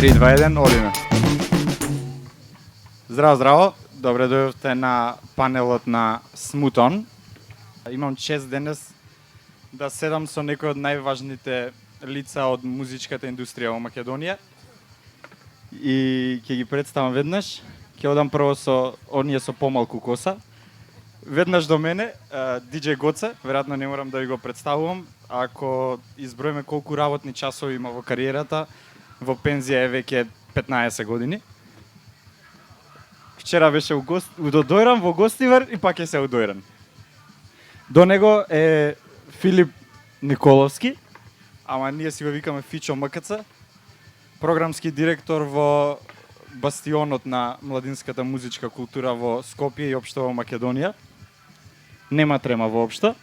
3, 2, 1, одиме. Здраво, здраво. Добре дојдовте на панелот на Смутон. Имам чест денес да седам со некој од најважните лица од музичката индустрија во Македонија. И ќе ги представам веднаш. Ќе одам прво со оние со помалку коса. Веднаш до мене, DJ Гоце, веројатно не морам да ви го представувам. Ако изброиме колку работни часови има во кариерата, во пензија е веќе 15 години. Вчера беше удојран во Гостивар и пак е се удојран. До него е Филип Николовски, ама ние си го викаме Фичо МКЦ, програмски директор во бастионот на младинската музичка култура во Скопје и општо во Македонија. Нема трема воопшто.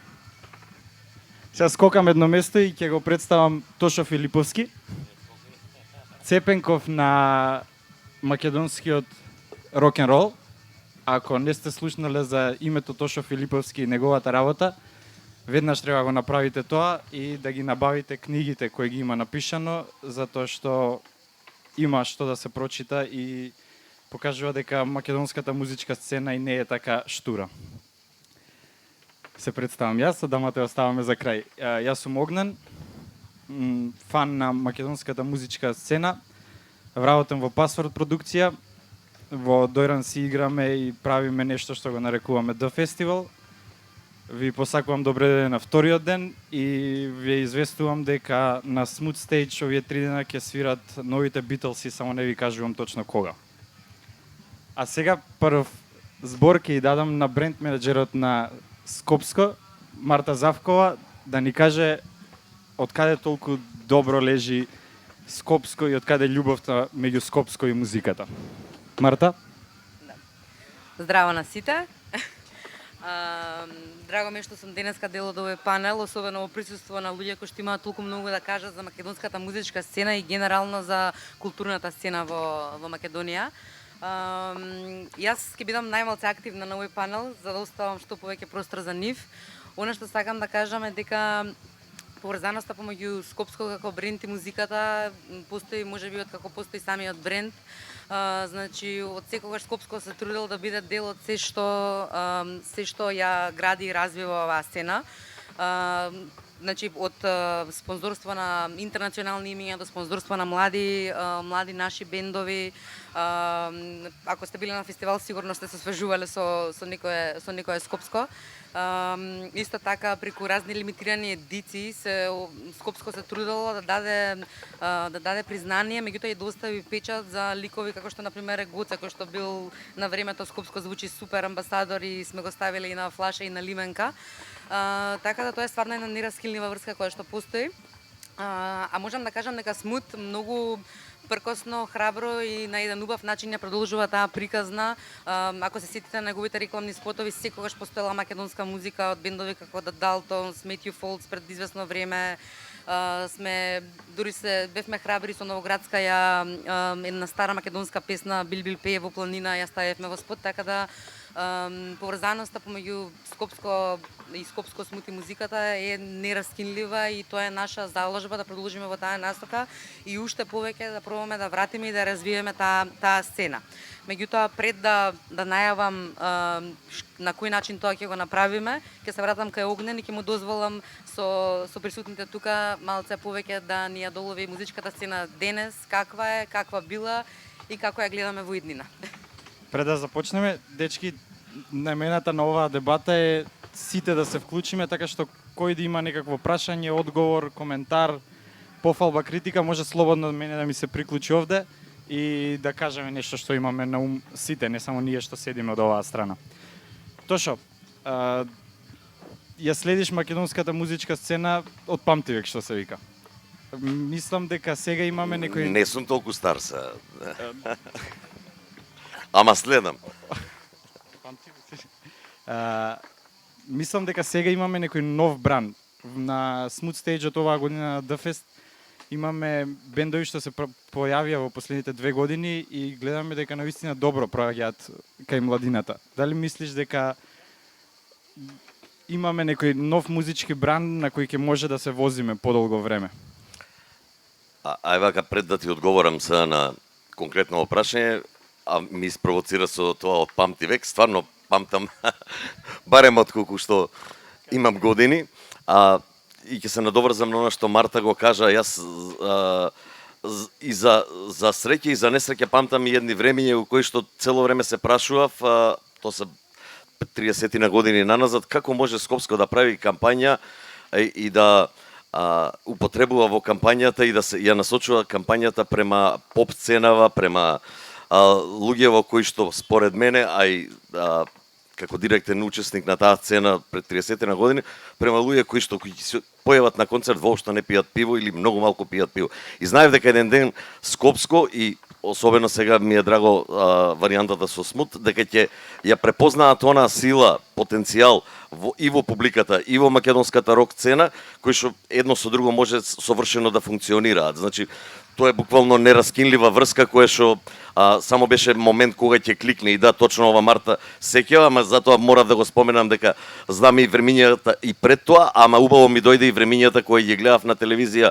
Сега скокам едно место и ќе го представам Тошо Филиповски, Цепенков на македонскиот рок-н-рол. Ако не сте слушнале за името Тошо Филиповски и неговата работа, веднаш треба да го направите тоа и да ги набавите книгите кои ги има напишано, затоа што има што да се прочита и покажува дека македонската музичка сцена и не е така штура. Се представам јас, а дамата ја оставаме за крај. Јас сум Огнен, фан на македонската музичка сцена, работам во Пасворд продукција, во Дојран си играме и правиме нешто што го нарекуваме The Festival. Ви посакувам добре ден на вториот ден и ви известувам дека на Smooth Stage овие 3 дена ќе свират новите Beatles и само не ви кажувам точно кога. А сега прв збор ќе ја дадам на бренд менеджерот на Скопско, Марта Завкова, да ни каже од каде толку добро лежи Скопско и од каде љубовта меѓу Скопско и музиката. Марта? Да. Здраво на сите. Драго ми е што сум денеска дел од овој панел, особено во присуство на луѓе кои што имаат толку многу да кажат за македонската музичка сцена и генерално за културната сцена во Македонија. Јас ќе бидам најмалку активна на овој панел, за да оставам што повеќе простор за нив. Она што сакам да кажам е дека поврзаноста помеѓу Скопско како бренд и музиката постои можеби од како постои самиот бренд. Значи од секогаш Скопско се трудел да биде дел од се што ја гради и развива оваа сцена. Значи од спонзорство на интернационални имиња до спонзорство на млади наши бендови. Ако сте биле на фестивал, сигурно сте се свежувале со некое Скопско. Исто така преку разни лимитирани едиции Скопско се трудело да даде признание, меѓутоа и да остави печат за ликови како што на пример Гоце, кој што бил на времето Скопско звучи супер амбасадор и сме го ставиле и на флаша и на лименка. Така да тоа е стварно една нераскилнива врска која што постои. А можам да кажам дека Смут многу пркосно, храбро и на еден убав начин ја продолжува таа приказна. Ако се сетите на неговите рекламни спотови, секогаш постоела македонска музика од бендови како The Daltons, Matthew Folds пред известно време. Бевме храбри со новоградска една стара македонска песна Бил пее во планина, ја ставевме во спот, така да поврзаноста помеѓу Скопско и Скопско Смут и музиката е нераскинлива и тоа е наша заложба да продолжиме во таа насока и уште повеќе да пробаме да вратиме и да развиеме таа сцена. Меѓутоа пред да најавам на кој начин тоа ќе го направиме, ќе се вратам кај Огнен и ќе му дозволам со присутните тука малце повеќе да ни ја долови музичката сцена денес, каква е, каква била и како ја гледаме во иднина. Пред да започнеме, дечки, намената на оваа дебата е сите да се вклучиме, така што кој да има некакво прашање, одговор, коментар, пофалба, критика, може слободно мене да ми се приклучи овде и да кажеме нешто што имаме на ум сите, не само ние што седиме од оваа страна. Тошо, ја следиш македонската музичка сцена од памтивек, што се вика. Мислам дека сега имаме некој... Не сум толку стар се. Ама следам. Мислам дека сега имаме некој нов бран. На Smooth Stage-от оваа година на The Fest имаме бендови што се појавија во последните 2 години и гледаме дека навистина добро проаѓаат кај младината. Дали мислиш дека имаме некој нов музички бран на кој ќе може да се возиме подолго време? Ај вака, пред да ти одговорам сега на конкретно прашање, а ми спровоцира со тоа од памти век, стварно памтам барем од колку што имам години, и ќе се надоврзам на она што Марта го кажа. Јас и за среќа и за несреќа памтам и едни времиња во кои што цело време се прашував, тоа се 30 на години наназад, како може Скопско да прави кампања и да употребува во кампањата и да се ја насочува кампањата према поп сценава, према луѓе во кои што според мене, и како директен учесник на таа сцена пред 30 на години, према луѓе кои што се појават на концерт воопшто не пијат пиво или многу малку пијат пиво. И знаев дека еден ден Скопско, и особено сега ми е драго варијантата со Смут, дека ќе ја препознаат онаа сила, потенцијал и во публиката, и во македонската рок сцена, кои што едно со друго може совршено да функционираат. Значи, тоа е буквално нераскинлива врска која што само беше момент кога ќе кликне. И да, точно ова Марта сеќава, ама затоа морав да го споменам дека знам и времињата и пред тоа, ама убаво ми дојде и времињата кои ги гледав на телевизија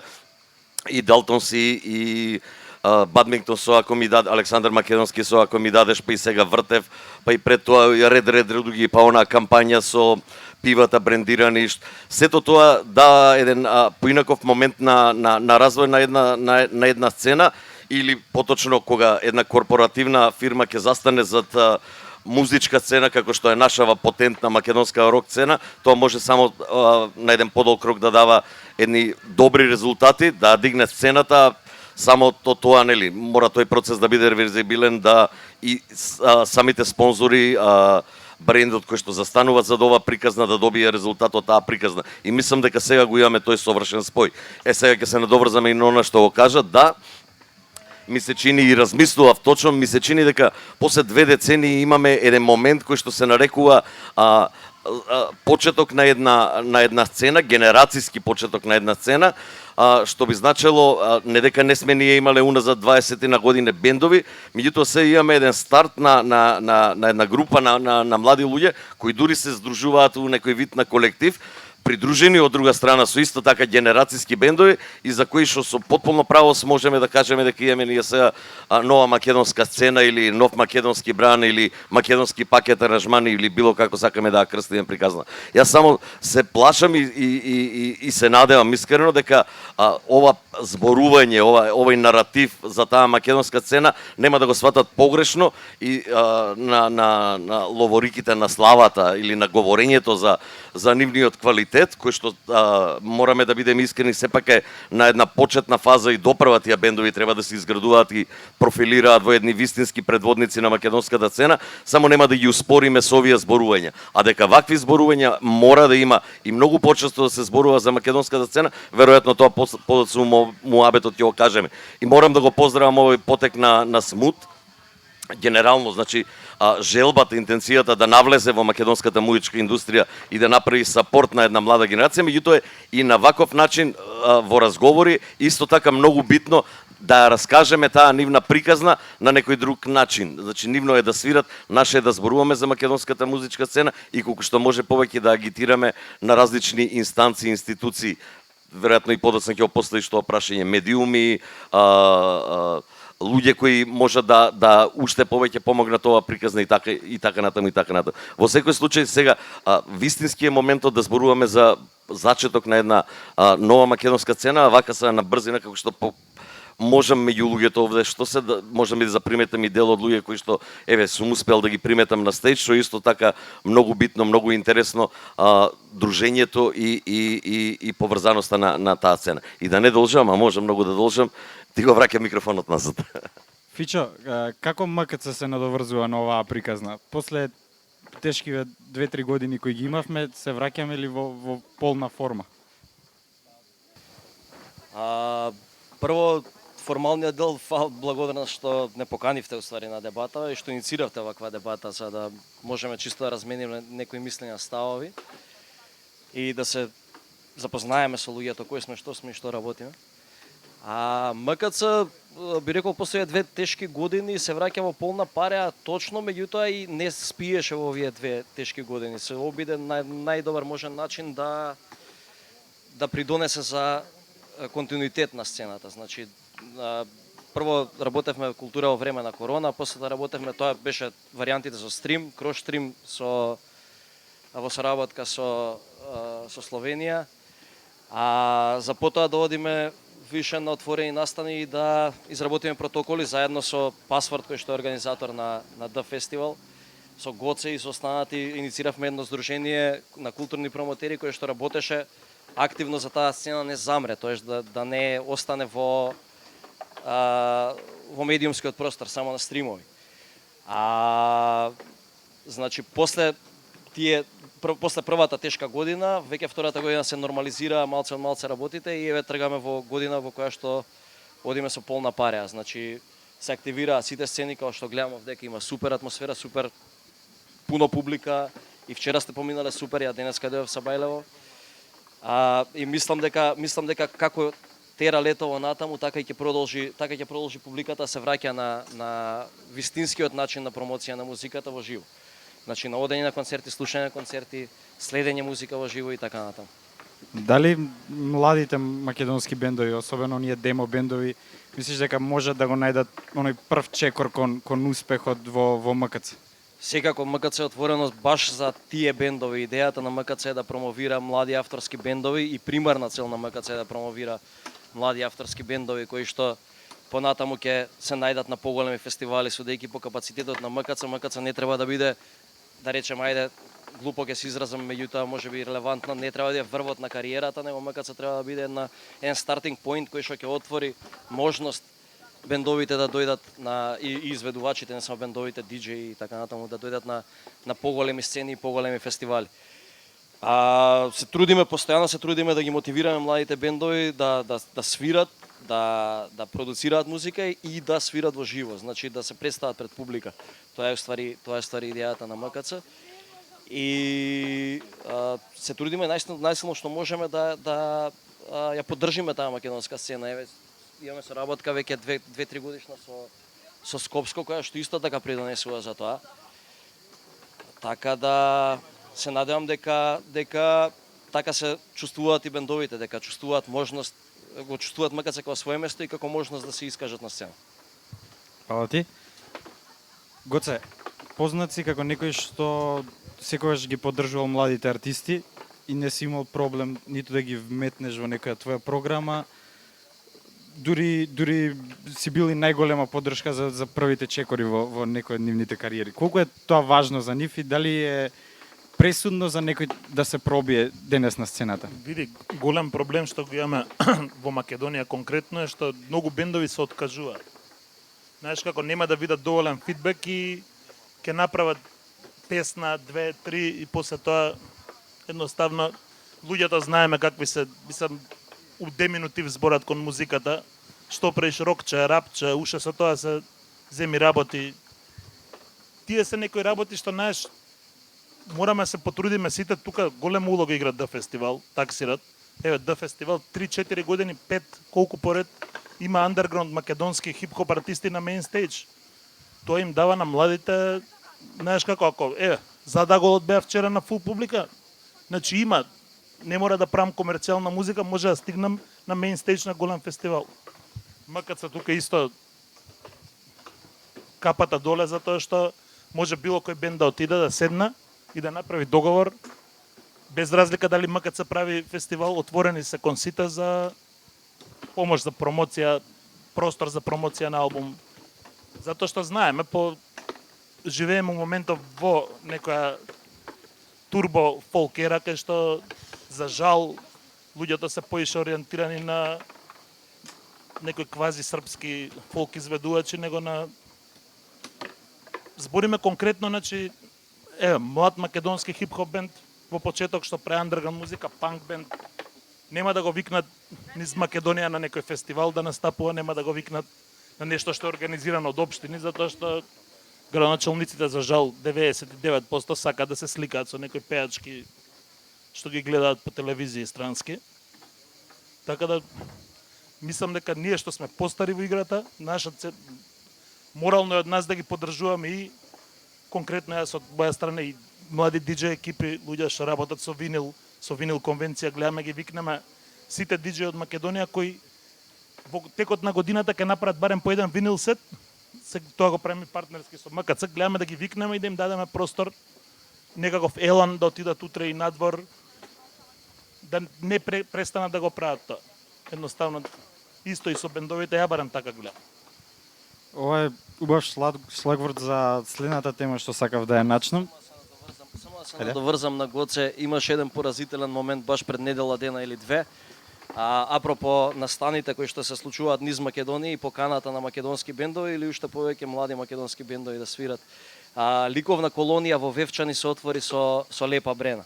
и Далтонси и Бадмингтон со Ако ми даде, Александар Македонски со Ако ми дадеш, па и сега Вртев, па и пред тоа ред други, па онаа кампања со пивата брендирани. Сето тоа да еден поинаков момент на развој на една сцена, или поточно кога една корпоративна фирма ќе застане зад музичка сцена како што е нашава потентна македонска рок сцена, тоа може само на еден подолг рок да дава едни добри резултати, да дигне сцената. Само тоа, нели, мора тој процес да биде реверзибилен, да и самите спонзори, брендот кој што застанува за ова приказна да добие резултат од таа приказна. И мислам дека сега го имаме тој совршен спој. Сега ќе се надоврзаме и на она што го кажа, да, ми се чини и размислував точно, ми се чини дека после 2 децении имаме еден момент кој што се нарекува почеток на една сцена, генерацијски почеток на една сцена, што би значело не дека не сме ние имале уназад 20 на години бендови, меѓутоа се имаме еден старт на една група на млади луѓе кои дури се здружуваат у некој вид на колектив, придружени од друга страна со исто така генерацијски бендови, и за кои што со потполно право можеме да кажеме дека имаме ние сега нова македонска сцена или нов македонски бран или македонски пакет аранжмани или било како сакаме да ја крстиме приказна. Јас само се плашам и се надевам искрено дека ова зборување, овој наратив за таа македонска сцена нема да го сватат погрешно и на ловориките на славата или на говорењето за нивниот квалитет, кој што мораме да бидеме искрени, сепак е на една почетна фаза и допрва тие бендови треба да се изградуваат и профилираат во едни вистински предводници на македонската сцена, само нема да ги успориме со овие зборувања. А дека вакви зборувања мора да има и многу почесто да се зборува за македонската сцена, веројатно тоа подоцна муабетот ќе го кажеме. И морам да го поздравам овој потек на Смут, генерално, значи, желбата, интенцијата да навлезе во македонската музичка индустрија и да направи сапорт на една млада генерација, меѓутоа и на ваков начин во разговори, исто така многу битно да раскажеме таа нивна приказна на некој друг начин. Значи, нивно е да свират, наше е да зборуваме за македонската музичка сцена и колку што може повеќе да агитираме на различни инстанции, институции, веројатно и подоцна ќе опоставиш тоа прашање, медиуми, луѓе кои можат да уште повеќе помогнат ова приказна и така натаму. Во секој случај сега вистински е моментот да зборуваме за зачеток на една нова македонска сцена, а вака се на брзина како што можам меѓу луѓето овде што се можам и да заприметам и дел од луѓе кои што сум успел да ги приметам на стејдж, што исто така многу битно, многу интересно дружењето и поврзаноста на таа сцена. И да не должам, а можам многу да должам, ти го враќам микрофонот назад. Фичо, како МКЦ се надоврзува на оваа приказна? После тешкиве 2-3 години кои ги имавме, се враќаме ли во полна форма? Прво, формалниот дел, благодарна што не поканивте уствари на дебата и што иницииравте ваква дебата за да можеме чисто да размениме некои мислења, ставови и да се запознаеме со луѓето кои сме, што работиме. МКЦ, би рекол, после 2 тешки години се враќа во полна пареа, точно, меѓутоа и не спиеше во овие 2 тешки години. Се обиде на најдобар можен начин да придонесе за континуитет на сцената. Значи, прво работевме култура во време на корона, после да работевме, тоа беше варијантите со стрим, крош стрим во соработка со Словенија. А за потоа да одиме више на отворени настани и да изработиме протоколи заедно со Пасворд кој што е организатор на The Festival. Со Гоце и со останати иницииравме едно здружение на културни промотери кој што работеше активно за таа сцена не замре, тоеш да не остане во медиумскиот простор, само на стримови. Значи после првата тешка година, веќе втората година се нормализира малце од малце работите и еве тргаме во година во која што одиме со полна пареа. Значи се активираа сите сцени, као што гледаме дека има супер атмосфера, супер пуно публика и вчера сте поминале супер, ја денеска дојдов со Бајлево. И мислам дека како тера летово натаму, така ќе продолжи публиката се враќа на вистинскиот начин на промоција на музиката во живо. Значи на одење на концерти, слушање на концерти, следење музика во живо и така натаму. Дали младите македонски бендови, особено оние демо бендови, мислиш дека можат да го најдат оној прв чекор кон успехот во МКЦ? Секако МКЦ е отворено баш за тие бендови. Идејата на МКЦ е да промовира млади авторски бендови и примарна цел на МКЦ е да промовира млади авторски бендови кои што понатаму ќе се најдат на поголеми фестивали, судејќи по капацитетот на МКЦ. МКЦ не треба да биде, да речем, ајде, глупо ќе се изразам, меѓутоа можеби релевантно, не треба да е врвот на кариерата, него МКЦ треба да биде еден стартинг поинт кој што ќе отвори можност бендовите да дојдат и изведувачите, не само бендовите, диџеи и така натаму, да дојдат на поголеми сцени и поголеми фестивали. Постојано се трудиме да ги мотивираме младите бендови да свират, да продуцираат музика и да свират во живо, значи да се представат пред публика. Тоа е ствари идејата на МКЦ. И се трудиме најсилно што можеме да ја поддржиме таа македонска сцена. Имаме соработка веќе 2-3 годишна со Скопско, која што исто така придонесува за тоа. Така да се надевам дека така се чувствуваат и бендовите, дека чувствуваат можност, го чувствуваат МКЦ како свое место и како можност да се искажат на сцена. Фала ти. Гоце, познат си како некој што секогаш ги поддржувал младите артисти и не си имал проблем ниту да ги вметнеш во некоја твоја програма, дури си бил и најголема поддршка за првите чекори во некој од нивните кариери. Колку е тоа важно за нив и дали е пресудно за некој да се пробие денес на сцената? Види, голем проблем што го имаме во Македонија конкретно е што многу бендови се откажуваат. Знаеш како нема да видат доволен фидбек и ќе направат песна, 2, 3 и после тоа едноставно луѓето знаеме какви се, мислам, у деминутив зборат кон музиката, што преш рокче, рапче, уше со тоа се земи работи. Тие се некои работи што, знаеш, мораме се потрудиме сите, тука голема улога игра The Festival, таксират. Еве, The Festival 3-4 години, 5, колку поред, има андерграунд македонски хип-хоп артисти на мейн стейдж. Тоа им дава на младите, знаеш како, ако, Задаголот беа вчера на фул публика, значи има, не мора да правам комерцијална музика, може да стигнам на мейн стейдж на голем фестивал. МКЦ тука исто капата доле затоа што може било кој бенд да отиде да седна и да направи договор, без разлика дали МКЦ прави фестивал, отворени се кон сите за помош за промоција, простор за промоција на албум. Затоа што знаеме, живееме у моментов во некоја турбо фолк ера, кај што за жал луѓето се поише ориентирани на некои квази српски фолк изведувачи, него на збориме конкретно, значи млад македонски хип-хоп бенд во почеток што прави андерграунд музика, панк бенд, нема да го викнат низ Македонија на некој фестивал да настапува, нема да го викнат на нешто што е организирано од општини, затоа што градоначалниците за жал 99% сакаат да се сликаат со некои пејачки што ги гледаат по телевизија странски. Така да мислам дека ние што сме постари во играта, морално е од нас да ги поддржуваме и конкретно јас од моја страна и млади диџеи екипи, луѓе што работат со винил конвенција, гледаме ги викнеме сите диџеи од Македонија кои во текот на годината ќе направат барем по еден винил сет. Тоа го правиме партнерски со МКЦ, гледаме да ги викнеме и да им дадеме простор, некаков елан да отидат утре и надвор, да не престанат да го прават тоа. Едноставно, исто и со бендовите, ја барем така гледам. Ова е убав шлагворд за следната тема што сакав да ја начнам. Само да се надоврзам на Гоце, имаше еден поразителен момент баш пред недела дена или две. Апропо настаните кои што се случуваат низ Македонија и поканата на македонски бендови или уште повеќе млади македонски бендови да свират. Ликовна колонија во Вевчани се отвори со Лепа Брена.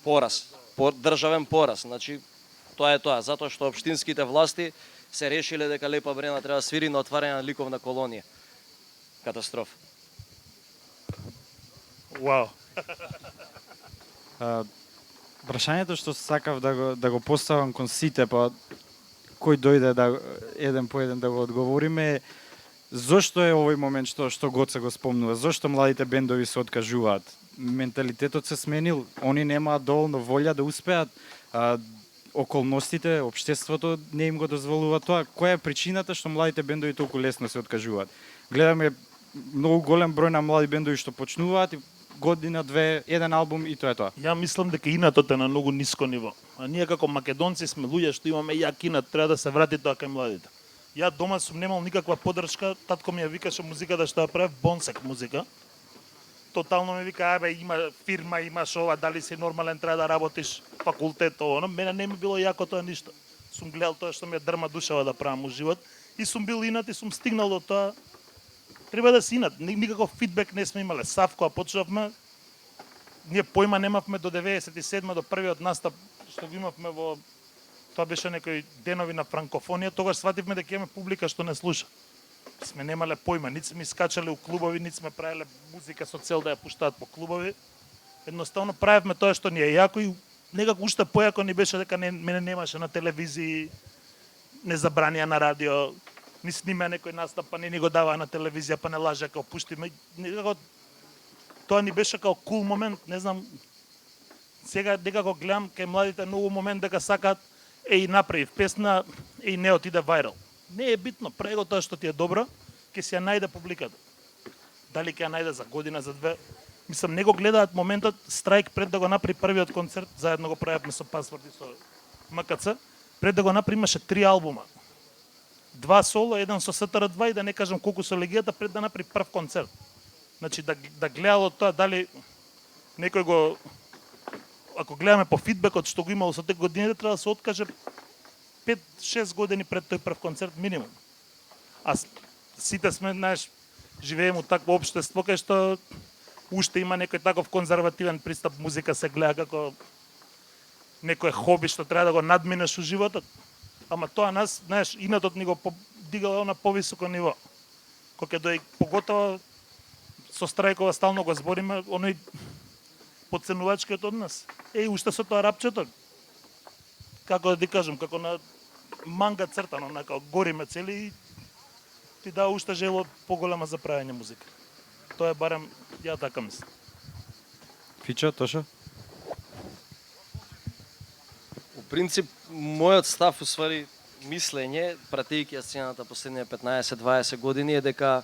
Пораз, државен пораз. Значи, тоа е тоа, затоа што општинските власти се решиле дека Лепа Брена треба да свири на отварање на ликовна колонија. Катастрофа. Вау. Прашањето што сакав да го поставам кон сите, па кој дојде да еден по еден да го одговориме, зошто е овој момент што Гоце го спомнува? Зошто младите бендови се откажуваат? Менталитетот се сменил, они немаат доволно волја да успеат, околностите, општеството не им го дозволува тоа. Која е причината што младите бендови толку лесно се откажуваат? Гледаме многу голем број на млади бендови што почнуваат и година, две, еден албум и тоа е тоа. Ја мислам дека инатот е на многу ниско ниво. А ние како македонци сме луѓе што имаме јак инат, треба да се врати тоа кај младите. Ја дома сум немал никаква поддршка, татко ми ја викаше музиката што ја правев, бонсек музика. Тотално ми вика, абе, има фирма, имаш ова, дали си нормален, треба да работиш факултет, оно. Мене не ми било јако тоа ништо. Сум гледал тоа што ми е дрма душава да правам у живот и сум бил инат и сум стигнал до тоа. Треба да си инат. Никаков фидбек не сме имале. Сав кога почнавме, ние појма немавме до 97 до првиот настап што го имавме во, тоа беше некои денови на франкофонија, тогаш свативме дека имаме публика што не слуша. Сме немале појма, нит сме искачале у клубови, нит сме правеле музика со цел да ја пуштаат по клубови. Едноставно правевме тоа што ни е јако и некако уште појако ни беше дека мене немаше на телевизии, не забранија на радио, ни снима некој настап, па не ни го дава на телевизија, па не лаже како пуштиме. Некако тоа ни беше како кул момент, не знам. Сега дека го гледам кај младите многу момент дека сакаат направив песна, не отиде вајрал. Не е битно, прави го тоа што ти е добро, ќе си ја најде публиката. Дали ќе ја најде за година, за две. Мислам, не го гледаат моментот, Страйк пред да го направи првиот концерт, заедно го правевме со Пасворд и со МКЦ, пред да го направи имаше 3 албума. 2 соло, еден со СТР2 и да не кажам колку со Легијата пред да направи прв концерт. Значи да гледало тоа дали некој го, ако гледаме по фидбекот што го имало со тек годините, треба да се откаже 5-6 години пред тој прв концерт минимум. А сите сме, знаеш, живееме у такво општество кај што уште има некој таков конзервативен пристап, музика се гледа како некој хоби што треба да го надминеш у животот. Ама тоа нас, знаеш, инатот ни го дигало на повисоко ниво. Кога ќе дојде, поготово со Страйкова стално го збориме, оној подценувачкиот од нас. Уште со тоа рапчето, како да ти кажам, како на манга цртано, како гориме цели и ти дава уште жело поголема за правење музика. Тоа е барем, ја така мислам. Фичо, Тошо? У принцип, мојот став, усвари, мислење, пратејќи ја сцената последните 15-20 години, е дека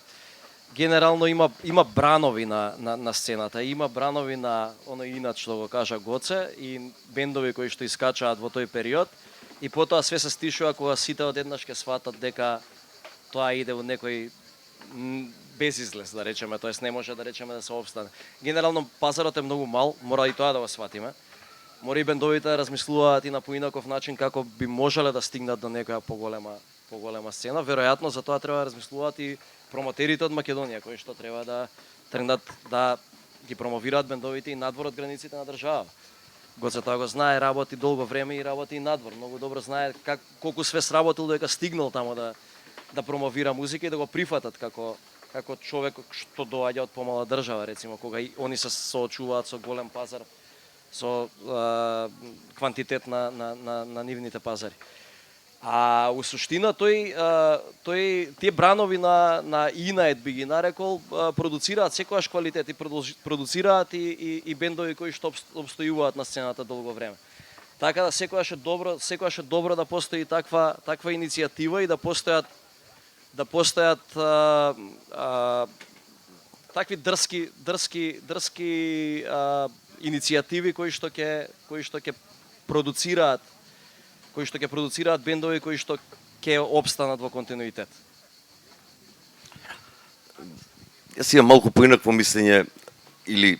генерално има бранови на сцената, има бранови на оној инат што го кажа Гоце и бендови кои што искачаат во тој период и потоа све се стишува кога сите одеднаш ќе сватат дека тоа иде во некој безизлез, да речеме, тоест не може да речеме да се опстане. Генерално пазарот е многу мал, мора и тоа да го сватиме. Мора и бендовите да размислуваат и на поинаков начин како би можеле да стигнат до некоја поголема сцена. Веројатно за тоа треба да размислуваат и промотерите од Македонија, кои што треба да тргнат да ги промовираат бендовите и надвор од границите на држава. Гоце тоа го знае, работи долго време и работи и надвор. Многу добро знае колку све сработил додека стигнал тамо да промовира музика и да го прифатат како човек што доаѓа од помала држава, рецимо, кога они се соочуваат со голем пазар, со квантитет на нивните пазари. А у суштина тие бранови на Инаед би ги нарекол, продуцираат секогаш квалитет и продуцираат и бендови кои што обстојуваат на сцената долго време. Така да секогаш е добро да постои таква иницијатива и да постојат такви дрски иницијативи кои што ќе продуцираат бендови кои што ќе опстанат во континуитет. Јас имам малку поинакво мислење или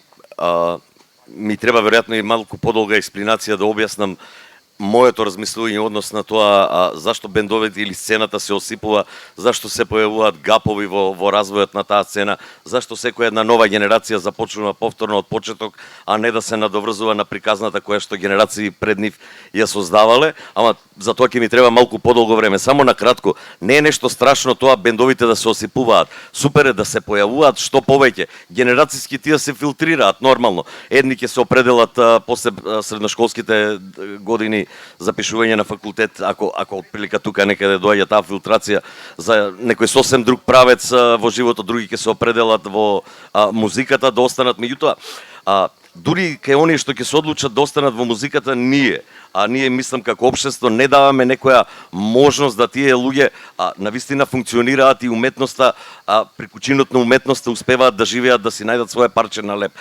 ми треба веројатно и малку подолга експлинација да објаснам моето размислување однос на тоа зашто бендовите или сцената се осипува, зашто се појавуваат гапови во развојот на таа сцена, зашто секоја една нова генерација започнува повторно од почеток, а не да се надоврзува на приказната која што генерации пред нив ја создавале, ама за тоа ќе ми треба малку подолго време. Само на кратко, не е нешто страшно тоа бендовите да се осипуваат. Супер е да се појавуваат што повеќе. Генерацијски тие се филтрираат нормално. Едни ќе се определат после средношколските години запишување на факултет, ако отприлика тука некаде доаѓа таа филтрација за некој сосем друг правец во животот, други ќе се определат во музиката да останат. Меѓутоа, дури кај оние што ќе се одлучат да останат во музиката, ние мислам како општество не даваме некоја можност да тие луѓе навистина функционираат и уметноста, преку чинот на уметноста успеваат да живеат, да си најдат свое парче на леп.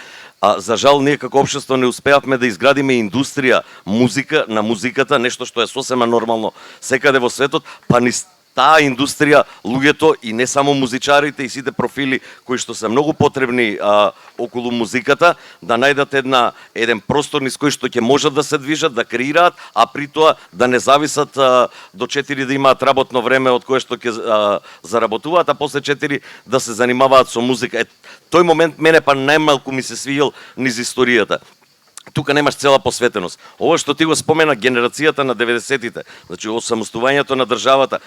За жал, ние како општество не успеавме да изградиме индустрија на музиката, нешто што е сосема нормално секаде во светот, па ни таа индустрија, луѓето и не само музичарите и сите профили кои што се многу потребни околу музиката, да најдат еден простор низ кој што ќе можат да се движат, да креираат, а при тоа да не зависат до 4 да имаат работно време од кое што ќе заработуваат, а после 4 да се занимаваат со музика. Тој момент мене па најмалку ми се свијал низ историјата. Тука немаш цела посветеност. Ова што ти го спомена, генерацијата на 90-тите, значи осамостувањето на државата,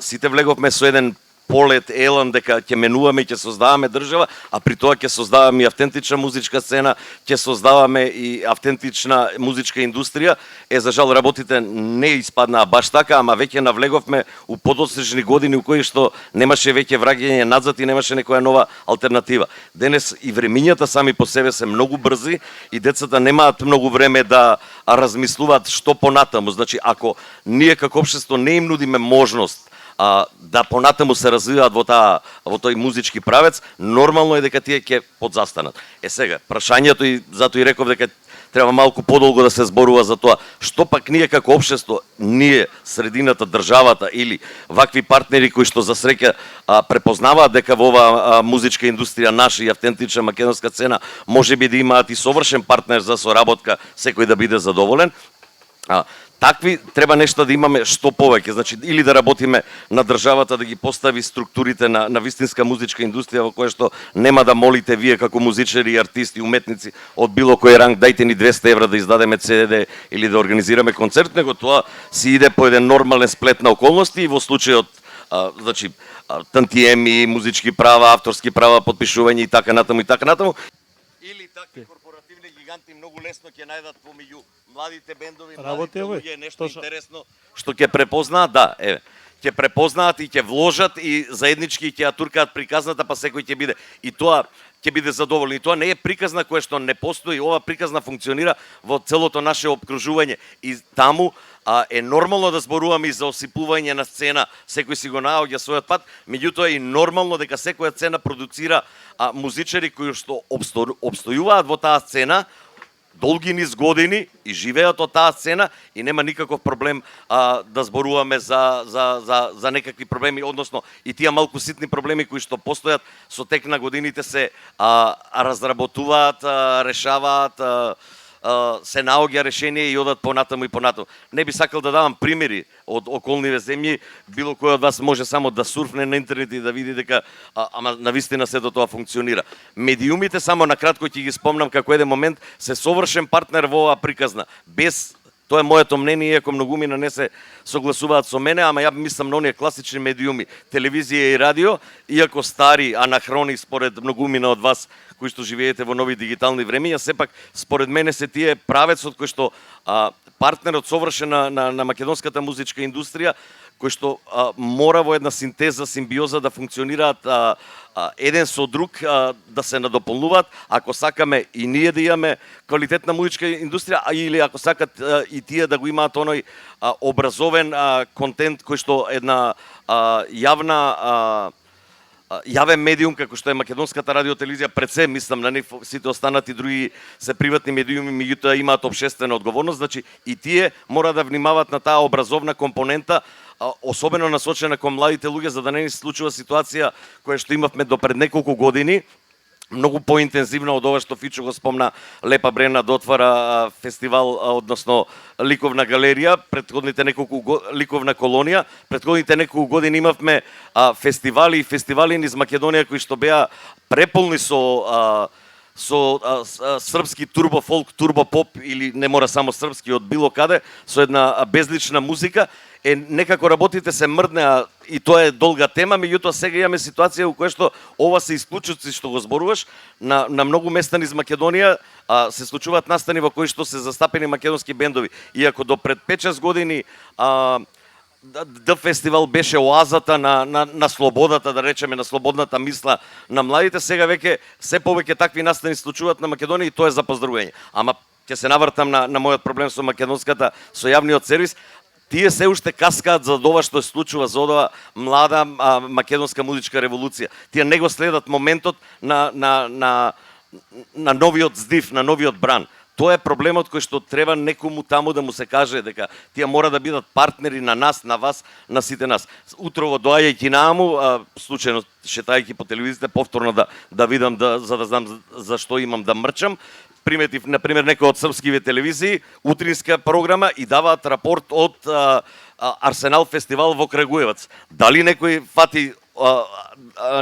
сите влеговме со еден полет, елан, дека ќе менуваме и ќе создаваме држава, а при тоа ќе создаваме и автентична музичка сцена, ќе создаваме и автентична музичка индустрија. За жал, работите не испаднаа баш така, ама веќе навлеговме у подосрежни години у кои што немаше веќе враќање назад и немаше некоја нова алтернатива. Денес и времињата сами по себе се многу брзи и децата немаат многу време да размислуваат што понатаму. Значи, ако ние како општество не им нудиме можност да понатаму се развиваат во тој музички правец, нормално е дека тие ќе подзастанат. Сега, прашањето и затоа и реков дека треба малку подолго да се зборува за тоа, што пак ние како општество, ние, средината, државата или вакви партнери кои што за среќа препознаваат дека во оваа музичка индустрија наша и автентична македонска сцена можеби да имаат и совршен партнер за соработка, секој да биде задоволен. Такви треба нешто да имаме што повеќе, значи или да работиме на државата да ги постави структурите на вистинска музичка индустрија во која што нема да молите вие како музичари, артисти, уметници од било кој ранг дајте ни 200 евра да издадеме CD или да организираме концерт, него тоа си иде по еден нормален сплет на околности и во случајот значи тантиеми, музички права, авторски права, подпишување и така натаму. Или такви корпоративни гиганти многу лесно ќе најдат помеѓу младите бендови, младите луѓе нешто интересно што ќе препознаат, ќе препознаат и ќе вложат и заеднички ќе ја туркаат приказната, па секој ќе биде и тоа ќе биде задоволен. И тоа не е приказна која што не постои, ова приказна функционира во целото наше опкружување и таму е нормално да зборуваме и за осипување на сцена, секој си го наоѓа својот пат, меѓутоа е нормално дека секоја сцена продуцира музичари кои што обстојуваат во таа сцена долги низ години и живеат од таа сцена и нема никаков проблем да зборуваме за некакви проблеми, односно и тие малку ситни проблеми кои што постојат со тек на годините се разработуваат, решаваат, се наоѓа решение и одат понатаму и понатаму. Не би сакал да давам примери од околниве земји, било кој од вас може само да сурфне на интернет и да види дека ама навистина сето тоа функционира. Медиумите, само на кратко ќе ги спомнам како еден момент, се совршен партнер во оваа приказна. Без, тоа е моето мнение, иако многумина не се согласуваат со мене, ама ја мислам на оние класични медиуми, телевизија и радио, иако стари, анахрони според многумина од вас кои што живеете во нови дигитални времења, сепак според мене се тие правецот кој што партнерот совршен на македонската музичка индустрија, кои што мора во една синтеза, симбиоза да функционираат еден со друг, да се надополнуваат, ако сакаме и ние да имаме квалитетна музичка индустрија, или ако сакат и тие да го имаат оној образовен контент кој што една јавен медиум како што е македонската радио телевизија, пред се мислам на нив, сите останати други се приватни медиуми, меѓутоа имаат општествена одговорност, значи и тие мора да внимаваат на таа образовна компонента, особено насочена кон младите луѓе, за да не ни се случува ситуација која што имавме до пред неколку години, многу поинтензивна од ова што Фичо го спомна, Лепа Брена да отвара фестивал, односно ликовна галерија, ликовна колонија, претходните неколку години имавме фестивали и фестивали низ Македонија кои што беа преполни со српски турбофолк, турбопоп или не мора само српски, од било каде, со една безлична музика. Некако работите се мрднеа и тоа е долга тема, меѓутоа сега имаме ситуација во која што ова се исклучоци што го зборуваш, на многу места низ Македонија се случуваат настани во кои што се застапени македонски бендови. Иако до пред 5-6 години Д фестивал беше оазата на слободата, да речеме, на слободната мисла на младите, сега веќе се повеќе такви настани случуваат на Македонија и тоа е за поздравување. Ама ќе се навртам на мојот проблем со македонската, со јавниот сервис. Тие се уште каскаат за ова што се случува, за оваа млада македонска музичка револуција. Тие не го следат моментот на новиот здив, на новиот бран. Тоа е проблемот кој што треба некому таму да му се каже дека тие мора да бидат партнери на нас, на вас, на сите нас. Утрово доаѓајќи нааму, случајно шетајќи по телевизиите, повторно да видам, за да знам за што имам да мрчам, приметив, например, некој од српскиве телевизии, утринска програма и даваат рапорт од Арсенал фестивал во Крагуевац. Дали некој фати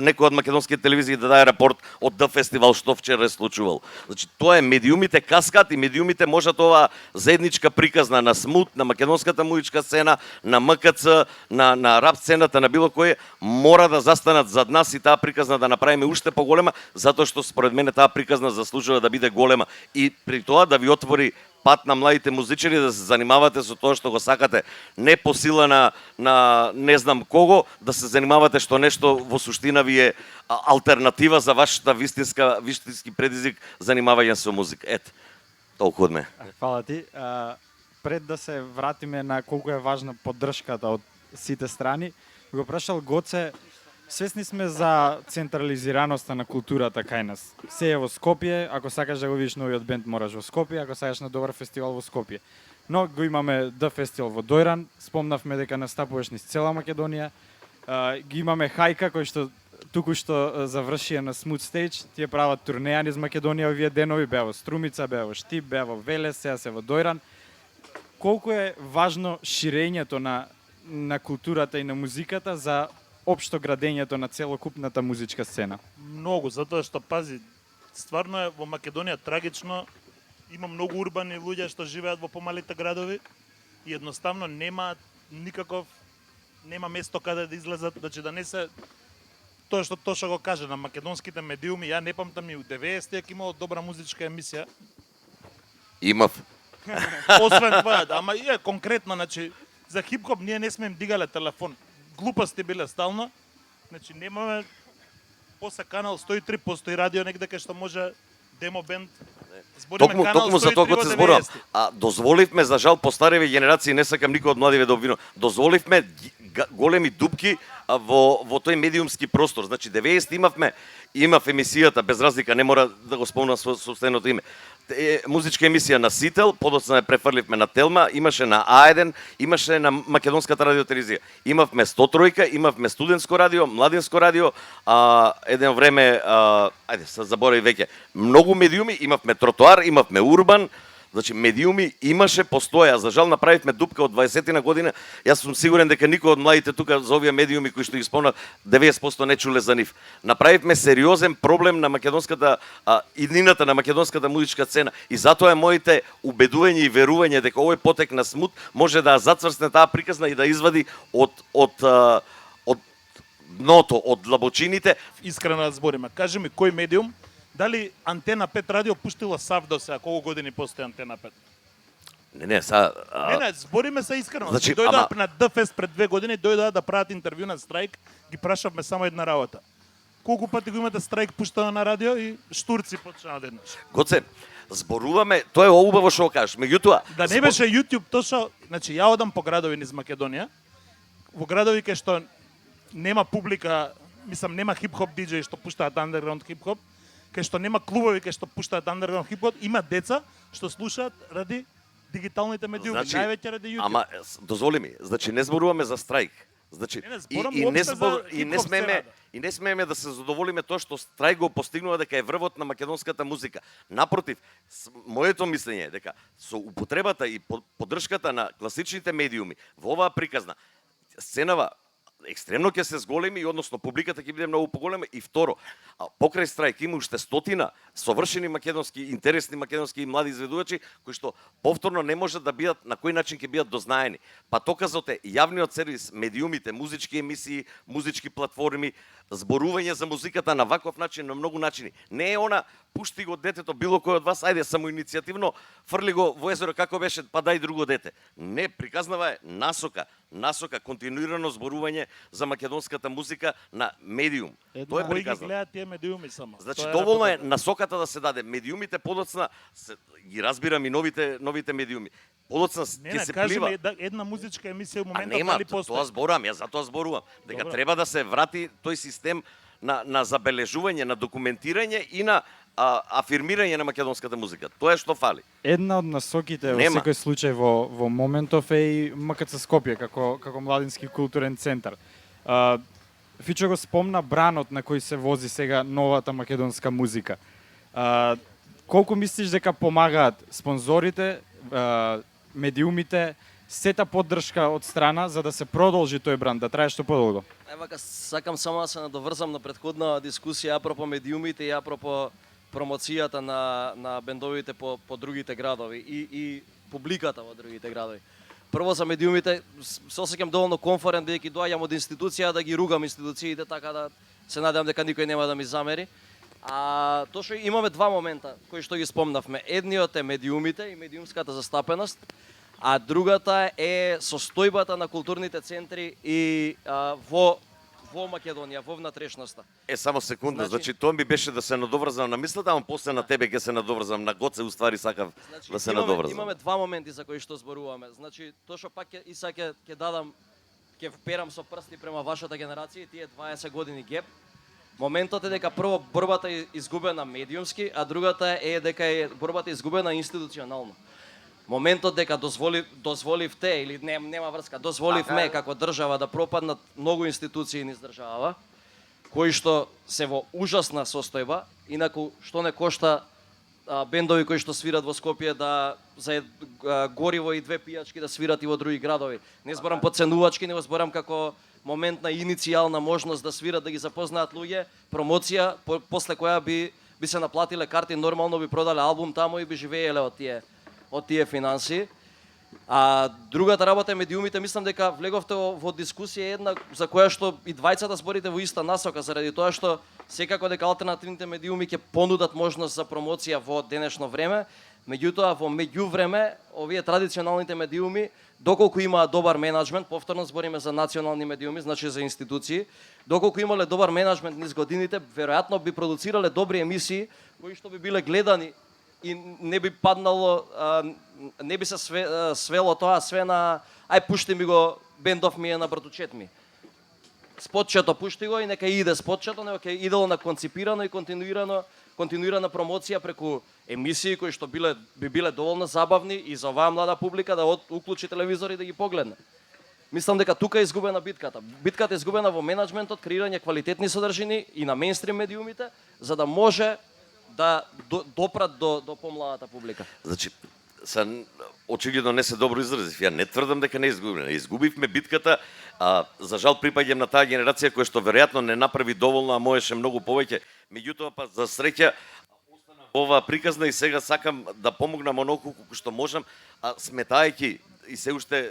некој од македонските телевизии да даде рапорт од Д фестивал што вчера е случувал. Значи тоа е, медиумите каскат и медиумите можат ова заедничка приказна на смут, на македонската музичка сцена, на МКЦ, на рап сцената, на било кој, мора да застанат зад нас и таа приказна да направиме уште поголема, затоа што според мене таа приказна заслужува да биде голема и при тоа да ви отвори пат на младите музичари да се занимавате со тоа што го сакате, не по сила на не знам кого, да се занимавате што нешто во суштина ви е алтернатива за вашата вистински предизвик занимавање со музика. Ет, толку од мене. Фала ти. Пред да се вратиме на колку е важна поддршката од сите страни, го прашал Гоце, свесни сме за централизираноста на културата кај нас. Се е во Скопје, ако сакаш да го видиш новиот бенд мораш во Скопје, ако сакаш на добар фестивал во Скопје. Но го имаме Д фестивал во Дојран, спомнавме дека настапуваш низ цела Македонија. Ги имаме Хајка кој што туку-што завршија на Smooth Stage, тие прават турнеја низ Македонија овие денови, беа во Струмица, беа во Штип, беа во Велес, сега се во Дојран. Колку е важно ширењето на културата и на музиката за општо градењето на целокупната музичка сцена? Многу, затоа што пази, стварно е во Македонија трагично, има многу урбани луѓе што живеат во помалите градови и едноставно нема место каде да излезат, значи да не се тоа што го каже на македонските медиуми. Ја не памтам и у 90-ти имало добра музичка емисија. Имав. Освен тоа, ама е конкретно, значи за хип-хоп ние не сме им дигале телефон. Глупости биле стално. Значи немаме после канал 103 постои радио негде кај што може демо бенд. Токму за тоа го се зборувам. Дозволивме, за жал, постареви генерации, не сакам никој од младиве да обвинувам, дозволивме големи дупки во тој медиумски простор. Значи 90 имав емисијата, без разлика, не мора да го спомнам собственото име. Музичка емисија на Сител, подоцна ја префрливме на Телма, имаше на А1, имаше на Македонската радио телевизија. Имавме 103, имавме студентско радио, младинско радио, еден време, ајде, се заборави веќе, многу медиуми, имавме Тротоар, имавме Урбан, значи медиуми имаше, постоја. За жал направивме дупка од 20-тина година. Јас сум сигурен дека никој од младите тука за овие медиуми кои што ги спомнав 90% не чуле за нив. Направивме сериозен проблем на македонската иднината на македонската музичка сцена и затоа е моите убедување и верување дека овој потек на смут може да зацврсне таа приказна и да извади од дното, од длабочините. Искрено да збориме. Кажи ми кој медиум, дали Антена 5 радио пуштила САВ до сега, колку години постои Антена 5? Не, са Не, збориме се искрено. Значи, Дојдоа ама- на ДФест пред 2 години, дојдоа да прават интервју на Страйк, ги прашавме само една работа. Колку пати го имате Страйк пуштано на радио и штурци почнаа одеднаш. Гоце, зборуваме, тоа е убаво што го кажеш. Меѓутоа, Да не беше YouTube тоа што, значи ја одам по градови низ Македонија, во градови кај што нема публика, мислам нема хип-хоп диџеи што пуштаат андерграунд хип-хоп, кај што нема клубови кај што пуштаат андерграунд хип-хоп, има деца што слушаат ради дигиталните медиуми, највеќе ради YouTube. Ама дозволи ми, значи не зборуваме за страйк. Значи Не, зборам и уопште за не хип-хоп смееме сцената. и не смееме да се задоволиме тоа што страйк го постигнува дека е врвот на македонската музика. Напротив, моето мислење е дека со употребата и поддршката на класичните медиуми во оваа приказна сценава екстремно ќе се зголеми и односно публиката ќе биде многу поголема и второ, покрај страйк има уште стотина совршени македонски интересни македонски млади изведувачи кои што повторно не можат да бидат на кој начин ќе бидат дознаени. Па доказот е јавниот сервис, медиумите, музички емисии, музички платформи, зборување за музиката на ваков начин, на многу начини. Не е она пушти го детето било кој од вас, ајде само иницијативно фрли го во езеро како беше, па дај друго дете. Не, приказнава е насока, континуирано зборување за македонската музика на медиум. Тоа е Кои ги приказно. гледаат тие медиуми само. Значи Тоа доволно е работата. насоката да се даде. Медиумите подоцна ги разбирам и новите медиуми. Подоцна Не, ќе не, се кажи плива. ми една музичка емисија во А моментот нема, дали постои. тоа зборувам, јас затоа зборувам. Дека Добро. треба да се врати тој систем на забележување, на документирање и на афирмирање на македонската музика. Тоа е што фали. Една од насоките во Нема. секој случај во моментов е и МКЦ Скопје како младински културен центар. Фичо го спомна бранот на кој се вози сега новата македонска музика. Колку мислиш дека помагаат спонзорите, медиумите, сета поддршка од страна за да се продолжи тој бранд, да трае што подолго? Евака, сакам само да се надоврзам на претходна дискусија апропо медиумите и апропо промоцијата на бендовите по другите градови и публиката во другите градови. Прво за медиумите, се осеќам доволно комфорен бидејќи доаѓам од институција да ги ругам институциите, така да се надевам дека никој нема да ми замери. А тоа што имаме два момента кои што ги спомнавме. Едниот е медиумите и медиумската застапеност, а другата е состојбата на културните центри и во Македонија, во внатрешноста. Само секунда, Значи- значи тоа ми беше да се надоврзам на мислата, ама после на тебе ќе се надоврзам на Гоце, уствари сакав да се надоврзам. Имаме два моменти за кои што зборуваме. Значи, тоа што пак ќе дадам, ќе вперам со прсти према вашата генерација, тие 20 години геп. Моментот е дека прво борбата е изгубена медиумски, а другата е дека е борбата изгубена институционално. Моментот дека дозволивте или нема врска, дозволивме како држава да пропаднат многу институции низ држава, кои што се во ужасна состојба, инаку што не кошта бендови кои што свират во Скопје да за гориво и две пијачки да свират и во други градови. Не зборам подценувачки, него зборам како моментна иницијална можност да свират, да ги запознаат луѓе, промоција, после која би се наплатиле карти, нормално би продале албум таму и би живееле од тие финанси. А другата работа е медиумите, мислам дека влеговте во дискусија една за која што и двајцата зборите во иста насока, заради тоа што секако дека алтернативните медиуми ќе понудат можност за промоција во денешно време, меѓутоа во меѓувреме овие традиционалните медиуми, доколку имаат добар менаџмент, повторно збориме за национални медиуми, значи за институции, доколку имале добар менаџмент низ годините, веројатно би продуцирале добри емисии кои што би биле гледани и не би паднало, не би се свело тоа све на ај пушти ми го, бендов ми е на братучет ми. Спотчето пушти го и нека иде спотчето, него ќе идело на конципирано и континуирана промоција преку емисии кои што би биле доволно забавни и за оваа млада публика да уклучи телевизор и да ги погледне. Мислам дека тука е изгубена битката. Битката е изгубена во менаџментот, креирање квалитетни содржини и на мејнстрим медиумите, за да може да допрат до помладата публика. Значи, очигледно не се добро изразив. Ја не тврдам дека не изгубивме. Изгубивме битката, за жал припаѓам на таа генерација која што веројатно не направи доволно, а можеше многу повеќе. Меѓутоа, па за среќа, ова приказна и сега сакам да помогнам онолку колку што можам, сметајќи и се уште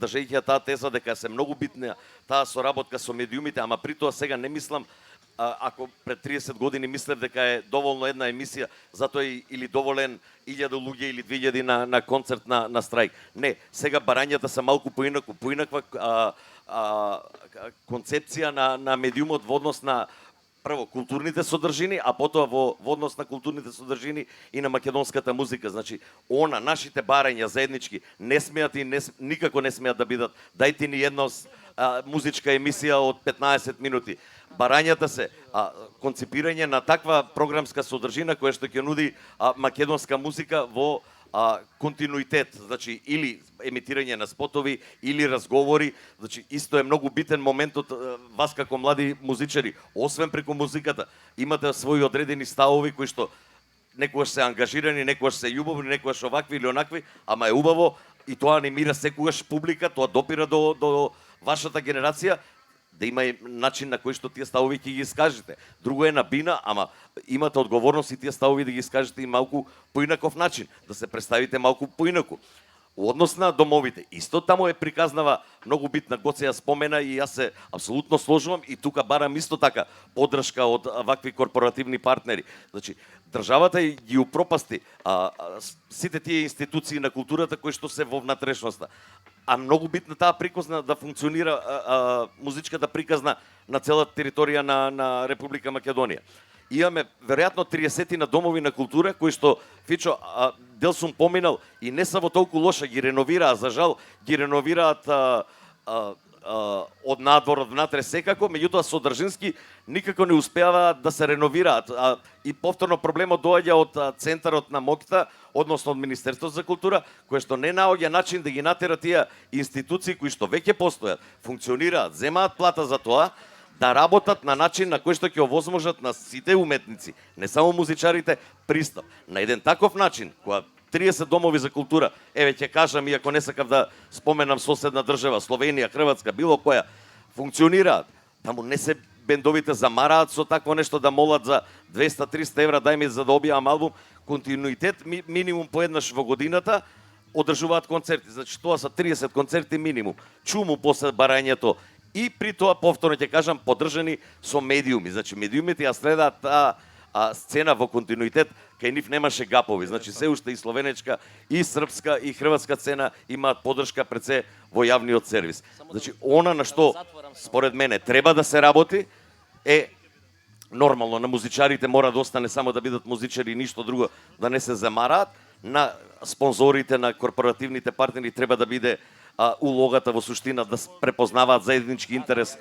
држејќи таа теза дека се многу битна таа соработка со медиумите, ама при тоа сега не мислам ако пред 30 години мислев дека е доволно една емисија, затоа или доволен 1000 луѓе или 2000 на концерт на страйк. Не, сега барањата се малку поинаква концепција на медиумот во однос на прво културните содржини, а потоа во однос на културните содржини и на македонската музика. Значи, нашите барања заеднички не смеат и никако не смеат да бидат дајте ни една музичка емисија од 15 минути. Барањата се концепирање на таква програмска содржина која што ќе нуди македонска музика во континуитет, значи или емитирање на спотови или разговори, значи исто е многу битен моментот вас како млади музичари, освен преку музиката, имате своји одредени ставови кои што некогаш се ангажирани, некогаш се љубовни, некогаш овакви или онакви, ама е убаво и тоа анимира секогаш публика, тоа допира до вашата генерација, да има и начин на кој што тие ставови ќе ги искажете. Друго е на бина, ама имате одговорност и тие ставови да ги искажете и малку поинаков начин, да се представите малку поинаку. Во однос на домовите, исто таму е приказнава многу битна, Гоце ја спомена и јас се апсолутно сложувам и тука барам исто така поддршка од вакви корпоративни партнери. Значи, државата ги упропасти сите тие институции на културата кои што се во внатрешноста. А многу битна таа приказна да функционира музичката приказна на целата територија на Република Македонија. Имаме веројатно 30 на домови на култура кои што Фичо дел сум поминал и не се во толку лоша, ги реновираа, за жал ги реновираат од надвор, од внатре секако, меѓутоа содржински никако не успеаваат да се реновираат. И повторно проблемот доаѓа од центарот на МОКТА, односно од Министерството за култура, кое што не наоѓа начин да ги натера тие институции кои што веќе постојат, функционираат, земаат плата за тоа, да работат на начин на кој што ќе овозможат на сите уметници, не само музичарите, пристап. На еден таков начин, кога 30 домови за култура, еве ќе кажам, иако не сакав да споменам соседна држава, Словенија, Хрватска, било која, функционираат. Таму не се бендовите замараат со такво нешто да молат за 200-300 евра, дај ми за да објавам албум, континуитет, минимум поеднаш во годината, одржуваат концерти. Значи, тоа са 30 концерти минимум. Чуму после барањето и при тоа, повторно ќе кажам, поддржани со медиуми. Значи, медиумите ја следаат сцена во континуитет, кај нив немаше гапови. Значи, се уште и словенечка, и српска, и хрватска сцена имаат поддршка пред се во јавниот сервис. Значи, она на што, според мене, треба да се работи, е нормално, на музичарите мора да остане само да бидат музичари и ништо друго, да не се замараат. На спонзорите, на корпоративните партнери треба да биде улогата во суштина да препознаваат заеднички интерес,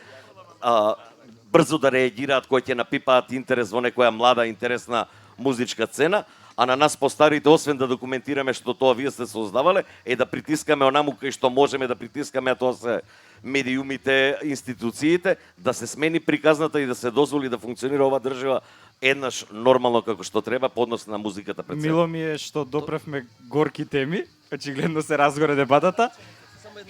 брзо да реагираат кои ќе напипаат интерес во некоја млада интересна музичка сцена, а на нас постарите, освен да документираме што тоа вие сте создавале, е да притискаме онаму кај што можеме да притискаме, а тоа се медиумите, институциите, да се смени приказната и да се дозволи да функционира ова држава еднаш нормално како што треба по однос на музиката пред себе. Мило ми е што допревме горки теми, очигледно се разгоре дебатата.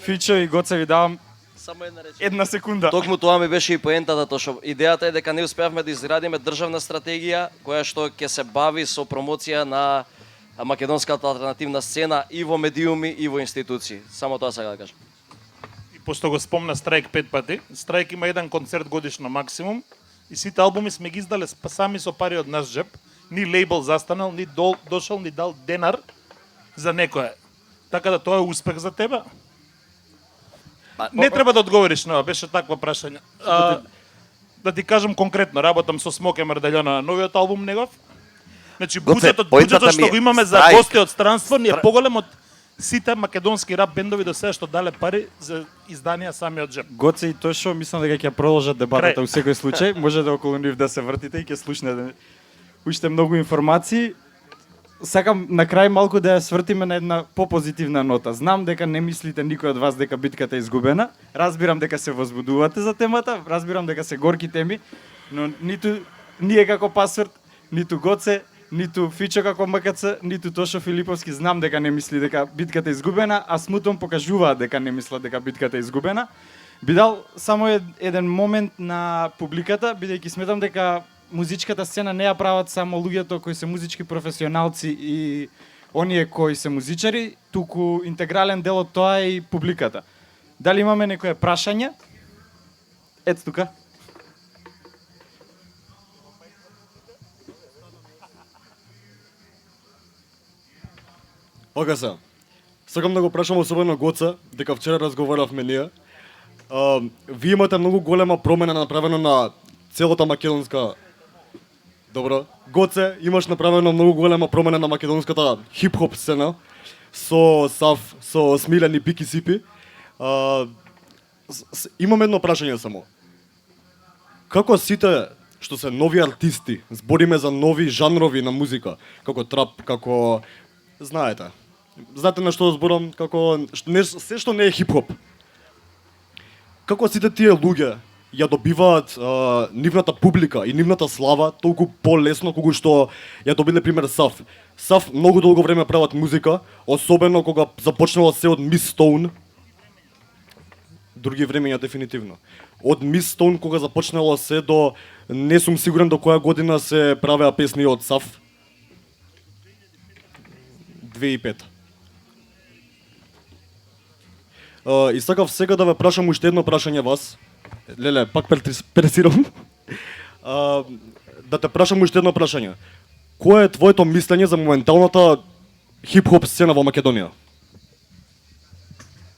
Фичо и Гоце ви давам Само една реченица. една секунда. Токму тоа ми беше и поентата, тоа што идејата е дека не успеавме да изградиме државна стратегија која што ќе се бави со промоција на македонската алтернативна сцена и во медиуми и во институции. Само тоа сакам да кажам. И пошто го спомна Страйк 5 пати, Страйк има еден концерт годишно максимум и сите албуми сме ги издале сами со пари од наш джеб. Ни лейбл застанал, ни дошол, ни дал денар за некој. Така да тоа е успех за тебе. Не треба да одговориш на ова, беше таква прашање. Да ти кажам конкретно, работам со Смоке Мрдалјона на новиот албум негов. Значи буџетот што го имаме за гости од странство ни е поголем од сите македонски рап бендови до сега што дале пари за изданија самиот джеб. Гоце и Тошо, мислам дека ќе продолжат дебатата во секој случај. Може да околу нив да се вртите и ќе слушнете уште многу информации. Сакам на крај малку да ја свртиме на една попозитивна нота. Знам дека не мислите никој од вас дека битката е изгубена. Разбирам дека се возбудувате за темата, разбирам дека се горки теми, но ниту ние како Пасворд, ниту Гоце, ниту Фичо како МКЦ, ниту Тошо Филиповски знам дека не мисли дека битката е изгубена, а смутом покажуваат дека не мислат дека битката е изгубена. Би дал само еден момент на публиката, бидејќи сметам дека музичката сцена не ја прават само луѓето кои се музички професионалци и оние кои се музичари, туку интегрален дел од тоа е и публиката. Дали имаме некое прашање? Ето тука. Пака се. Сакам да го прашам особено Гоца, дека вчера разговаравме ние. Вие имате многу голема промена направено на целата македонска. Добро. Гоце, имаш направено многу голема промена на македонската хип-хоп сцена со Сав, со Смилен и Пики Сипи. Имам едно прашање само. Како сите што се нови артисти, збориме за нови жанрови на музика, како трап, како знаете на што зборам, како се што не е хип-хоп. Како сите тие луѓе ја добиваат нивната публика и нивната слава толку полесно колку што ја добиле пример Сав. Сав многу долго време прават музика, особено кога започнала се од Мис Стоун. Други времења дефинитивно. Од Мис Стоун кога започнала се до не сум сигурен до која година се правеа песни од Сав. 2005. И сакав сега да ве прашам уште едно прашање вас. Леле, пак пресирам. Да те прашам уште едно прашање. Кое е твоето мислење за моменталната хип-хоп сцена во Македонија?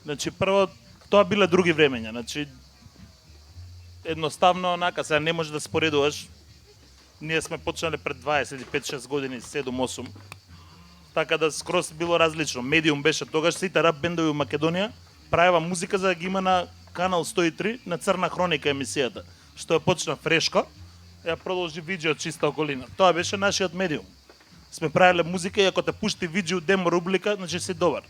Значи, прво, тоа биле други времења. Значи, едноставно, онака, сега не може да споредуваш. Ние сме почнале пред 25-6 години, 7-8. Така да скроз било различно. Медиум беше тогаш, сите рап бендови во Македонија правева музика за да ги има на канал 103 на Црна хроника емисијата, што ја почна фрешко, ја продолжи видео чиста околина. Тоа беше нашиот медиум. Сме правеле музика и ако те пушти видео демо рубрика, значи си добар.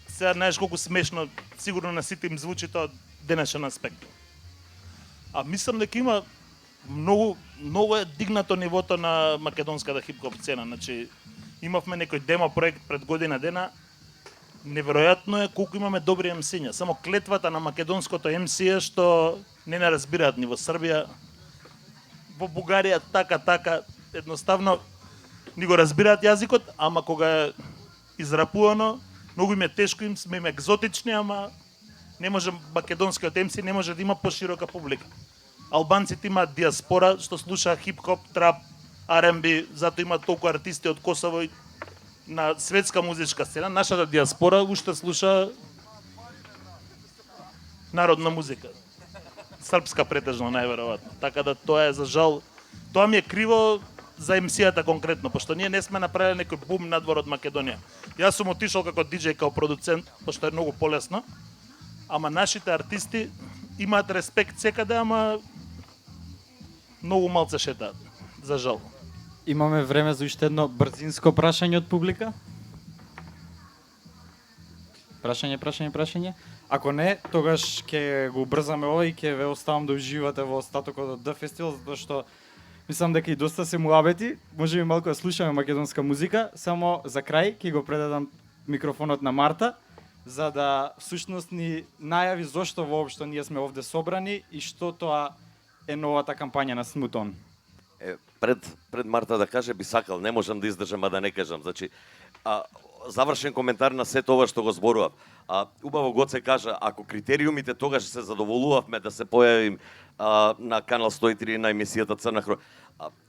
Сега знаеш колку смешно, сигурно на сите им звучи тоа денешен аспект. А мислам дека има многу е дигнато нивото на македонската хип-хоп сцена. Значи, имавме некој демо проект пред година дена. Неверојатно е колку имаме добри MC-ња. Само клетвата на македонското MC е што не разбираат ни во Србија, во Бугарија така, едноставно ни го разбираат јазикот, ама кога е израпувано, многу им е тешко, им сме им екзотични, ама не може македонскиот MC не може да има поширока публика. Албанците имаат диаспора што слуша хип-хоп, трап, R&B, затоа имаат толку артисти од Косово и на светска музичка сцена. Нашата диаспора уште слуша народна музика. Српска претежно најверојатно. Така да тоа е за жал. Тоа ми е криво за MC-ата конкретно, пошто ние не сме направиле некој бум надвор од Македонија. Јас сум отишол како диџеј, како продуцент, пошто е многу полесно. Ама нашите артисти имаат респект секаде, ама многу малце шетаат. За жал. Имаме време за уште едно брзинско прашање од публика. Прашање. Ако не, тогаш ќе го убрзаме ова и ќе ве оставам да уживате во остатокот од Д фестивал, затоа што мислам дека и доста се муабети, може би малку да слушаме македонска музика, само за крај ќе го предадам микрофонот на Марта, за да всушност ни најави зошто воопшто ние сме овде собрани и што тоа е новата кампања на Смутон. Пред Марта да каже, би сакал, не можам да издржам, а да не кажам. Значи, завршен коментар на сето ова што го зборував. Убаво Гоце кажа, ако критериумите тогаш се задоволувавме да се појавим на канал 103 на емисијата Црна хроника.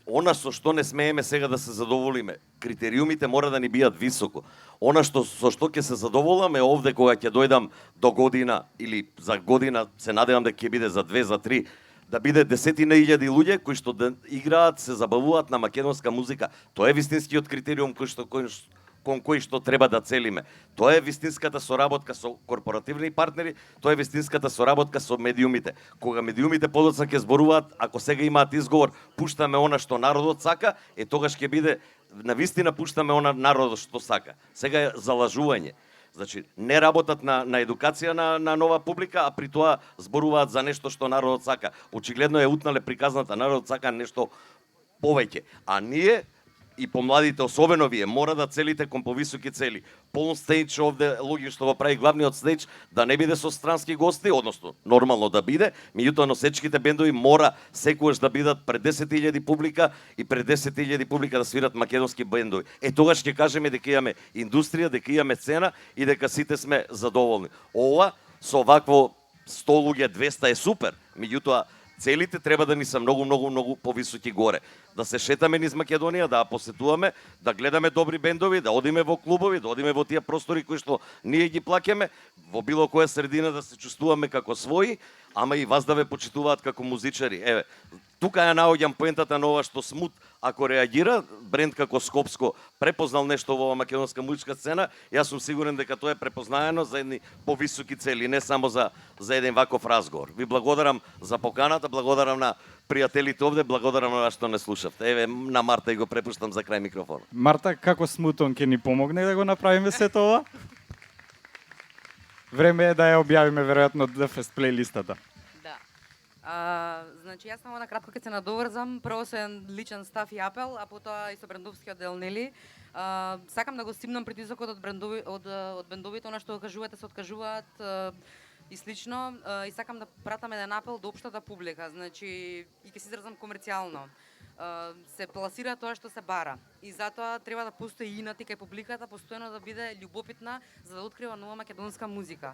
Она со што не смееме сега да се задоволиме, критериумите мора да ни бијат високо. Она со што ќе се задоволаме овде кога ќе дојдам до година или за година, се надевам дека ќе биде за 2, за 3, да биде десетина илјади луѓе кои што да играат, се забавуваат на македонска музика. Тоа е вистинскиот критериум кон кој што треба да целиме. Тоа е вистинската соработка со корпоративни партнери, тоа е вистинската соработка со медиумите. Кога медиумите подоцна ќе зборуваат, ако сега имаат изговор, пуштаме она што народот сака, тогаш ќе биде на вистина пуштаме она народот што сака. Сега е залажување. Значи, не работат на едукација на нова публика, а при тоа зборуваат за нешто што народот сака. Очигледно е утнале приказната, народот сака нешто повеќе. А ние и помладите, особено вие, мора да целите кон повисоки цели. Полн стејдж овде, луѓе што го прави главниот стејдж, да не биде со странски гости, односно, нормално да биде, меѓутоа носечките бендови мора секогаш да бидат пред 10.000 публика и пред 10.000 публика да свират македонски бендови. Тогаш ќе кажеме дека имаме индустрија, дека имаме цена и дека сите сме задоволни. Ова, со вакво 100 луѓе, 200 е супер, меѓутоа, целите треба да ни се многу повисоки горе. Да се шетаме низ Македонија, да ја посетуваме, да гледаме добри бендови, да одиме во клубови, да одиме во тие простори кои што ние ги плаќаме, во било која средина да се чувствуваме како своји, ама и вас да ве почитуваат како музичари. Еве, тука ја наоѓам поентата на ова што Смут, ако реагира, бренд како Скопско препознал нешто во македонска музичка сцена, јас сум сигурен дека тоа е препознаено за едни повисоки цели, не само за еден ваков разговор. Ви благодарам за поканата, благодарам на пријателите овде, благодарам на вас што не слушавте. Еве, на Марта и го препуштам за крај микрофон. Марта, како Смутон ќе ни помогне да го направиме сето ова? Време е да ја објавиме веројатно ДФС плейлистата. Да. Значи, јас само накратко ќе се надоврзам, прво со еден личен став и апел, а потоа и со брендовскиот дел, нели? Сакам да го стимнам притисокот од бендовите, она што го кажувате, се откажуваат и слично, и сакам да пратам еден апел до општата публика, значи, и ќе се изразам комерцијално. Се пласира тоа што се бара. И затоа треба да постои инат и кај публиката постојано да биде љубопитна за да открива нова македонска музика.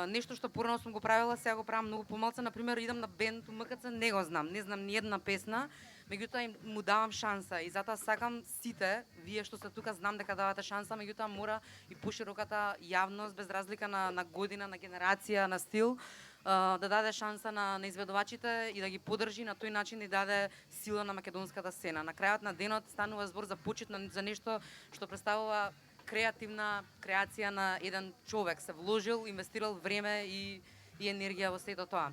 Нешто што порано сум го правила, сега го правам многу помалку, например, идам на бенд у МКЦ, не го знам, не знам ни една песна, меѓутоа им му давам шанса и затоа сакам сите, вие што сте тука, знам дека давате шанса, меѓутоа мора и пошироката јавност, без разлика на година, на генерација, на стил, да даде шанса на изведувачите и да ги поддржи на тој начин да даде сила на македонската сцена. На крајот на денот станува збор за почит за нешто што представува креативна креација на еден човек, се вложил, инвестирал време и енергија во сето тоа.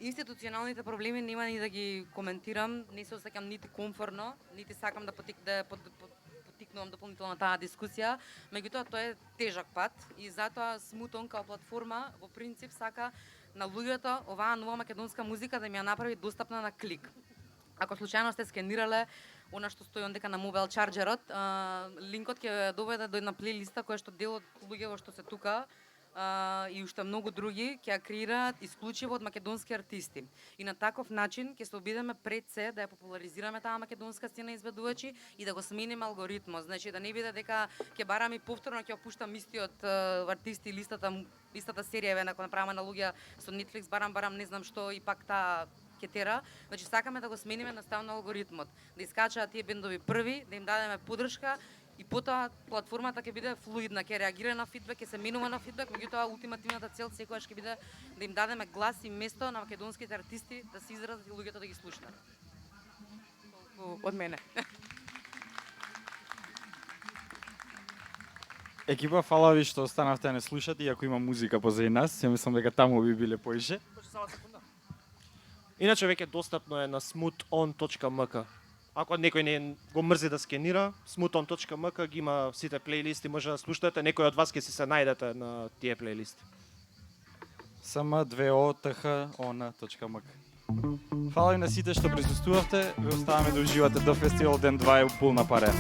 Институционалните проблеми нема ни да ги коментирам, не се осеќам нити комфортно, нити сакам да потикнувам дополнително таа дискусија, меѓутоа тоа е тежок пат и затоа Смутон као платформа во принцип сака на луѓето оваа нова македонска музика да ми ја направи достапна на клик. Ако случајно сте скенирале она што стои ондека на мобил чарџерот, линкот ќе доведе до една плейлиста која што дел од луѓето што се тука и уште многу други ќе ја креираат исклучиво од македонски артисти. И на таков начин ќе се обидеме пред се да ја популаризираме таа македонска сцена изведувачи и да го смениме алгоритмот. Значи да не биде дека ќе барам и повторно ќе опуштам истиот артисти истата серија, ако направиме аналогија со Netflix, барам не знам што и пак таа ќе тера. Значи сакаме да го смениме наставно алгоритмот, да искачаат тие бендови први, да им дадеме поддршка. И потоа платформата ќе биде флуидна, ќе реагира на фидбек, ќе се менува на фидбек, меѓутоа ултимативната цел секогаш ќе биде да им дадеме глас и место на македонските артисти да се изразат и луѓето да ги слушнат. Од мене. Екипа, фала ви што останавте да не слушате, иако има музика позади нас, ја мислам дека таму би биле поише. Иначе веќе достапно е на smoothon.mk. Ако некој не го мрзи да скенира, smoothon.mk ги има сите плейлисти, може да слушате, некој од вас ќе се најдете на тие плейлисти. sm2othon.mk. Фала и на сите што присуствувавте, ве оставаме да уживате до фестивал ден 2 е пулна паре.